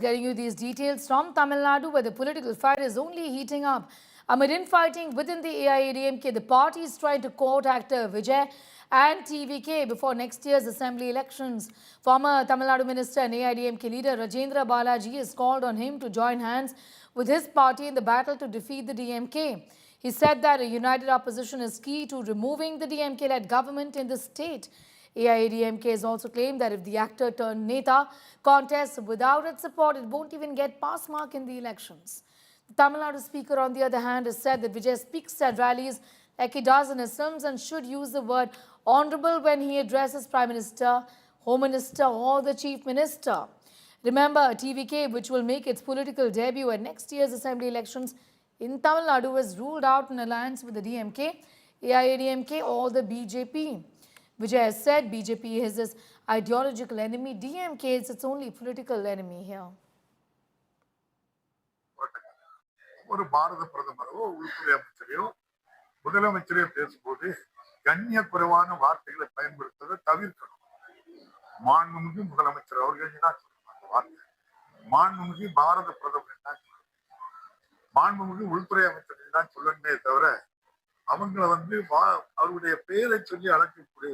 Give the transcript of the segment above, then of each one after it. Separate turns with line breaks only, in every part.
Getting you these details from Tamil Nadu, where the political fight is only heating up. Amid infighting within the AIADMK, the party is trying to court actor Vijay and TVK before next year's assembly elections. Former Tamil Nadu minister and AIADMK leader Rajendra Balaji has called on him to join hands with his party in the battle to defeat the DMK. He said that a united opposition is key to removing the DMK-led government in the state. AIADMK has also claimed that if the actor-turned-Neta contests without its support, it won't even get pass mark in the elections. The Tamil Nadu speaker, on the other hand, has said that Vijay speaks at rallies like he does in Assams and should use the word honorable when he addresses Prime Minister, Home Minister or the Chief Minister. Remember, TVK, which will make its political debut at next year's assembly elections in Tamil Nadu, has ruled out an alliance with the DMK, AIADMK or the BJP. Vijay has said BJP is his ideological enemy, DMK is its only political enemy here.
ஒரு பாரத பிரதமரோ உள்துறை அமைச்சரையோ முதலமைச்சரையோ பேசும்போது கண்ணிய குறைவான வார்த்தைகளை பயன்படுத்துவதை தவிர்க்கணும். மாண்புமிகு முதலமைச்சர் அவர்கள் தான் சொல்லுவாங்க, மாண்புமிகு பாரத பிரதமர் தான் சொல்லுவாங்க, மாண்புமிகு உள்துறை அமைச்சர்கள் தான் சொல்லணுமே தவிர அவங்கள அவருடைய பெயரை சொல்லி அழைக்கக்கூடிய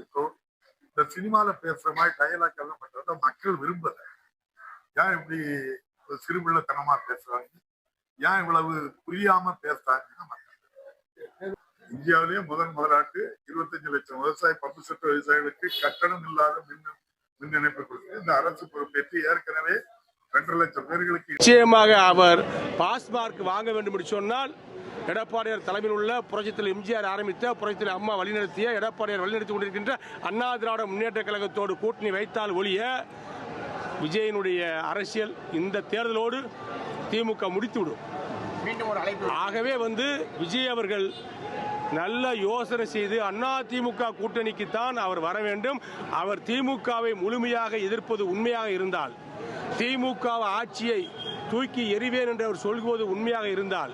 இந்த சினிமால பேசுற மாதிரி டயலாக் எல்லாம் பண்றத மக்கள் விரும்பல. ஏன் இப்படி சிறுபிள்ளைத்தனமா பேசுறாங்க, ஏன் இவ்வளவு புரியாம பேசுறாங்கன்னா இந்தியாவிலேயே முதலாட்டு 25 லட்சம் பம்பு செட் விவசாயிகளுக்கு கட்டணம் இல்லாத மின் இணைப்பு கொடுத்து இந்த அரசு பொறுப்பேற்று ஏற்கனவே 2.5 லட்சம் பேர்களுக்கு
நிச்சயமாக அவர் பாஸ்மார்க் வாங்க வேண்டும் என்று சொன்னால் எடப்பாடியார் தலைமையில் உள்ள புரட்சித்தில் எம்ஜிஆர் ஆரம்பித்த புரட்சித்தில் அம்மா வழிநடத்திய எடப்பாடியார் வழிநடத்தி கொண்டிருக்கின்ற அண்ணா திராவிட முன்னேற்ற கழகத்தோடு கூட்டணி வைத்தால் ஒழிய விஜயனுடைய அரசியல் இந்த தேர்தலோடு திமுக முடித்துவிடும். ஆகவே விஜய் அவர்கள் நல்ல யோசனை செய்து அண்ணா திமுக கூட்டணிக்குத்தான் அவர் வர வேண்டும். அவர் திமுகவை முழுமையாக எதிர்ப்பது உண்மையாக இருந்தால், திமுக ஆட்சியை தூக்கி எறிவேன் என்று அவர் சொல்வது உண்மையாக இருந்தால்,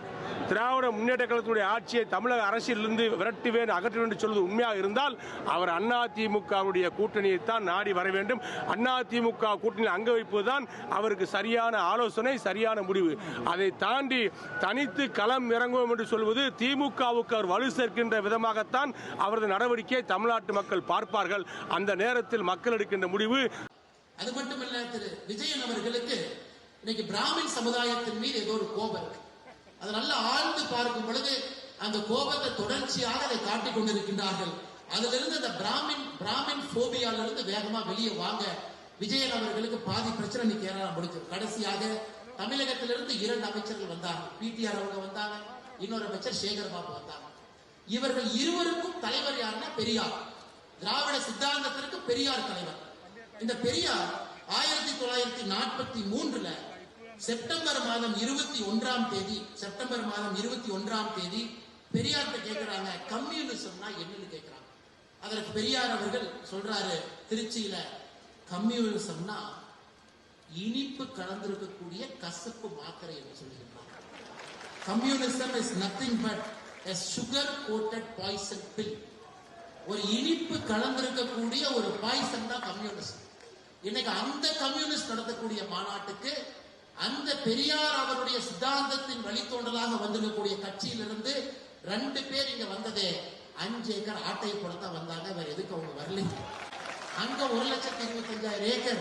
திராவிட முன்னேற்ற கழகத்துடைய ஆட்சியை தமிழக அரசியலிருந்து விரட்டுவேன் அகற்றுவேன் என்று சொல்வது உண்மையாக இருந்தால் அவர் அண்ணா திமுகவுடைய கூட்டணியைத்தான் நாடி வர வேண்டும். அண்ணா திமுக கூட்டணியில் அங்க வைப்பதுதான் அவருக்கு சரியான ஆலோசனை, சரியான முடிவு. அதை தாண்டி தனித்து களம் இறங்குவோம் என்று சொல்வது திமுகவுக்கு அவர் வலு சேர்க்கின்ற விதமாகத்தான் அவரது நடவடிக்கையை தமிழ்நாட்டு மக்கள் பார்ப்பார்கள். அந்த நேரத்தில் மக்கள் எடுக்கின்ற முடிவு.
அது மட்டுமல்ல, திரு விஜயன் அவர்களுக்கு இன்னைக்கு பிராமின் சமுதாயத்தின் மீது ஏதோ ஒரு கோபம் இருக்கு. அதை நல்லா ஆழ்ந்து பார்க்கும் பொழுது அந்த கோபத்தை தொடர்ச்சியாக அதை காட்டிக் கொண்டிருக்கின்றார்கள். அதிலிருந்து அந்த பிராமின் போபியாலிருந்து வேகமா வெளியே வாங்க விஜயன் அவர்களுக்கு பாதி பிரச்சனை இன்னைக்கு ஏறலாம் முடிச்சு. கடைசியாக தமிழகத்திலிருந்து 2 அமைச்சர்கள் வந்தாங்க. பிடிஆர் அவங்க வந்தாங்க, இன்னொரு அமைச்சர் சேகர் பாபு வந்தாங்க. இவர்கள் இருவருக்கும் தலைவர் யாருன்னா பெரியார். திராவிட சித்தாந்தத்திற்கு பெரியார் தலைவர். இந்த பெரியார் 1943 செப்டம்பர் மாதம் 21ஆம் தேதி பெரியார்கிட்ட கேட்கிறாங்க, கம்யூனிசம்னா என்னன்னு கேட்கிறாங்க. அதற்கு பெரியார் அவர்கள் சொல்றாரு, திருச்சியில கம்யூனிசம்னா இனிப்பு கலந்திருக்கக்கூடிய கசப்பு மாத்திரை என்று சொல்லுகிறார். Communism is nothing but a sugar coated poison pill. ஒரு இனிப்பு கலந்திருக்கக்கூடிய ஒரு பாய்சன் தான் கம்யூனிஸ்ட். இன்னைக்கு அந்த கம்யூனிஸ்ட் நடத்தக்கூடிய மாநாட்டுக்கு அந்த பெரியார் அவருடைய சித்தாந்தத்தின் வழித்தோன்றலாக வந்திருக்கக்கூடிய கட்சியிலிருந்து 2 பேர் இங்க வந்ததே 5 ஏக்கர் ஆட்டை போல தான் வந்தாங்க. வேற எதுக்கு அவங்க வரல. அங்க 1,25,000 ஏக்கர்